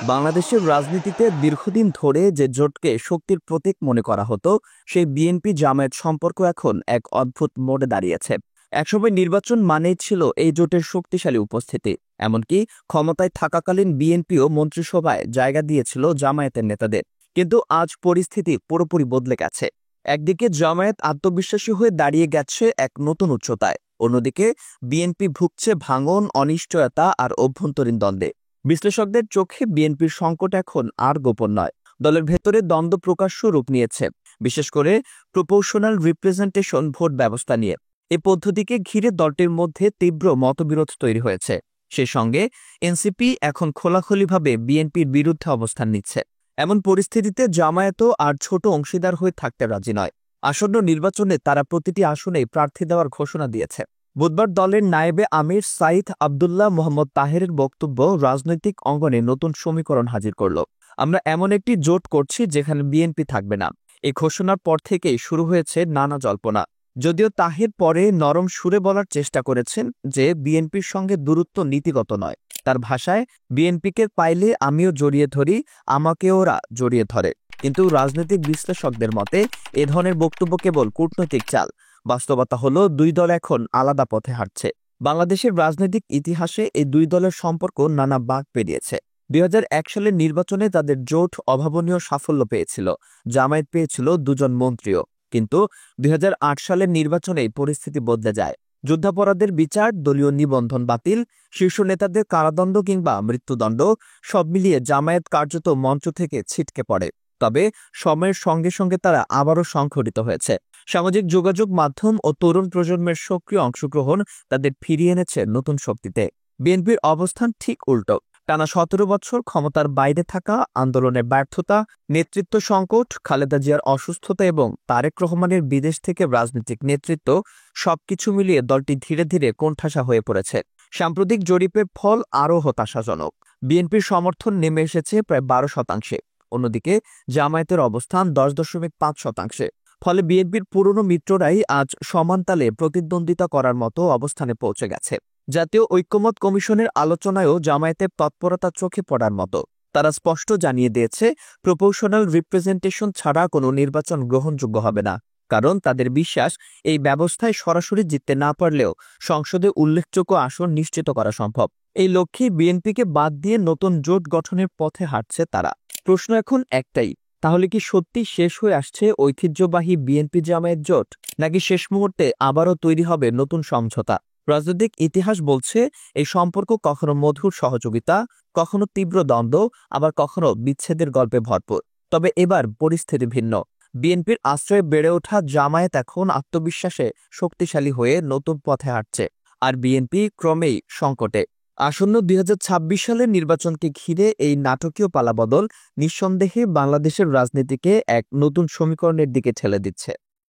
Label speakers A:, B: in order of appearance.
A: বাংলাদেশের রাজনীতিতে দীর্ঘদিন ধরে যে জোটকে শক্তির প্রতীক মনে করা হতো, সেই বিএনপি জামায়াত সম্পর্ক এখন এক অদ্ভুত মোড়ে দাঁড়িয়েছে। একসময় নির্বাচন মানেই ছিল এই জোটের শক্তিশালী উপস্থিতি। এমনকি ক্ষমতায় থাকাকালীন বিএনপিও মন্ত্রিসভায় জায়গা দিয়েছিল জামায়াতের নেতাদের। কিন্তু আজ পরিস্থিতি পুরোপুরি বদলে গেছে। একদিকে জামায়াত আত্মবিশ্বাসী হয়ে দাঁড়িয়ে গেছে এক নতুন উচ্চতায়, অন্যদিকে বিএনপি ভুগছে ভাঙন, অনিশ্চয়তা আর অভ্যন্তরীণ দ্বন্দ্বে। বিশ্লেষকদের চোখে বিএনপির সংকট এখন আর গোপন নয়, দলের ভেতরে দ্বন্দ্ব প্রকাশ্য রূপ নিয়েছে, বিশেষ করে প্রপোর্শনাল রিপ্রেজেন্টেশন ভোট ব্যবস্থা নিয়ে। এই পদ্ধতিকে ঘিরে দলটির মধ্যে তীব্র মতবিরোধ তৈরি হয়েছে। সেই সঙ্গে এনসিপি এখন খোলাখুলিভাবে বিএনপির বিরুদ্ধে অবস্থান নিচ্ছে। এমন পরিস্থিতিতে জামায়াতও আর ছোট অংশীদার হয়ে থাকতে রাজি নয়। আসন্ন নির্বাচনে তারা প্রতিটি আসনেই প্রার্থী দেওয়ার ঘোষণা দিয়েছে। বুধবার দলের নায়েবে আমির সাইদ আব্দুল্লাহ মোহাম্মদ তাহেরের বক্তব্য রাজনৈতিক অঙ্গনে নতুন সমীকরণ হাজির করল। আমরা এমন একটি জোট করছি যেখানে বিএনপি থাকবে না। এই ঘোষণার পর থেকেই শুরু হয়েছে নানা জল্পনা। যদিও তাহের পরে নরম সুরে বলার চেষ্টা করেছেন যে বিএনপির সঙ্গে দূরত্ব নীতিগত নয়। তার ভাষায়, বিএনপিকে পাইলে আমিও জড়িয়ে ধরি, আমাকে ওরা জড়িয়ে ধরে। কিন্তু রাজনৈতিক বিশ্লেষকদের মতে এ ধরনের বক্তব্য কেবল কূটনৈতিক চাল। বাস্তবতা হলো দুই দল এখন আলাদা পথে হাঁটছে। বাংলাদেশের রাজনৈতিক ইতিহাসে এই দুই দলের সম্পর্ক নানা বাঁক পেরিয়েছে। ২০০১ সালের নির্বাচনে তাদের জোট অভাবনীয় সাফল্য পেয়েছিল। জামায়াত পেয়েছিল দুজন মন্ত্রীও। কিন্তু ২০০৮ সালের নির্বাচনেই পরিস্থিতি বদলে যায়। যুদ্ধাপরাধের বিচার, দলীয় নিবন্ধন বাতিল, শীর্ষ নেতাদের কারাদণ্ড কিংবা মৃত্যুদণ্ড, সব মিলিয়ে জামায়াত কার্যত মঞ্চ থেকে ছিটকে পড়ে। তবে সময়ের সঙ্গে সঙ্গে তারা আবারও সংগঠিত হয়েছে। সামাজিক যোগাযোগ মাধ্যম ও তরুণ প্রজন্মের সক্রিয় অংশগ্রহণ তাদের ফিরিয়ে এনেছে নতুন শক্তিতে। বিএনপির অবস্থান ঠিক উল্টো। টানা ১৭ বছর ক্ষমতার বাইরে থাকা, আন্দোলনের ব্যর্থতা, নেতৃত্ব সংকট, খালেদা জিয়ার অসুস্থতা এবং তারেক রহমানের বিদেশ থেকে রাজনৈতিক নেতৃত্ব, সবকিছু মিলিয়ে দলটি ধীরে ধীরে কোণঠাসা হয়ে পড়েছে। সাম্প্রতিক জরিপের ফল আরও হতাশাজনক। বিএনপির সমর্থন নেমে এসেছে প্রায় ১২%। অন্যদিকে জামায়াতের অবস্থান ১০.৫%। ফলে বিএনপির পুরনো মিত্ররাই আজ সমান তালে প্রতিদ্বন্দ্বিতা করার মতো অবস্থানে পৌঁছে গেছে। জাতীয় ঐক্যমত কমিশনের আলোচনায়ও জামায়াতের তৎপরতা চোখে পড়ার মতো। তারা স্পষ্ট জানিয়ে দিয়েছে, প্রপোর্শনাল রিপ্রেজেন্টেশন ছাড়া কোনো নির্বাচন গ্রহণযোগ্য হবে না। কারণ তাদের বিশ্বাস, এই ব্যবস্থায় সরাসরি জিততে না পারলেও সংসদে উল্লেখযোগ্য আসন নিশ্চিত করা সম্ভব। এই লক্ষ্যে বিএনপিকে বাদ দিয়ে নতুন জোট গঠনের পথে হাঁটছে তারা। প্রশ্ন এখন একটাই, তাহলে কি সত্যি শেষ হয়ে আসছে ঐতিহ্যবাহী বিএনপি জামায়াত জোট, নাকি শেষ মুহূর্তে আবারও তৈরি হবে নতুন সমঝোতা? রাজনৈতিক ইতিহাস বলছে, এই সম্পর্ক কখনো মধুর সহযোগিতা, কখনো তীব্র দ্বন্দ্ব, আবার কখনো বিচ্ছেদের গল্পে ভরপুর। তবে এবার পরিস্থিতি ভিন্ন। বিএনপির আশ্রয়ে বেড়ে ওঠা জামায়াত এখন আত্মবিশ্বাসে শক্তিশালী হয়ে নতুন পথে হাঁটছে, আর বিএনপি ক্রমেই সংকটে। আসন্ন ২০২৬ সালের নির্বাচনকে ঘিরে এই নাটকীয় পালাবদল নিঃসন্দেহে বাংলাদেশের রাজনীতিকে এক নতুন সমীকরণের দিকে ঠেলে দিচ্ছে।